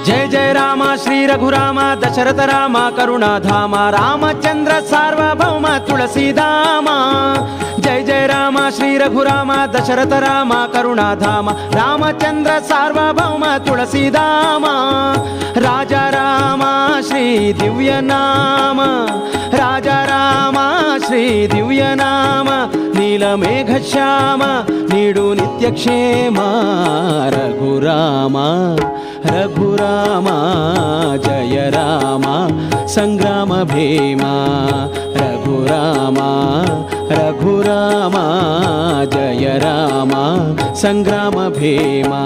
जय जय राम श्री रघुराम दशरथ राम करुणाधाम रामचंद्र सार्वभौम तुलसीदाम। जय जय राम श्री रघुराम दशरथ राम करुणाधाम रामचंद्र सार्वभौम तुलसीदाम। राजा राम श्री दिव्य नाम राजा राम श्री दिव्य नाम नीलमेघ श्याम नीडु नित्यक्षेम रघुराम रघुराम जय राम संग्राम भीमा रघुराम रघुराम जय राम संग्राम भीमा।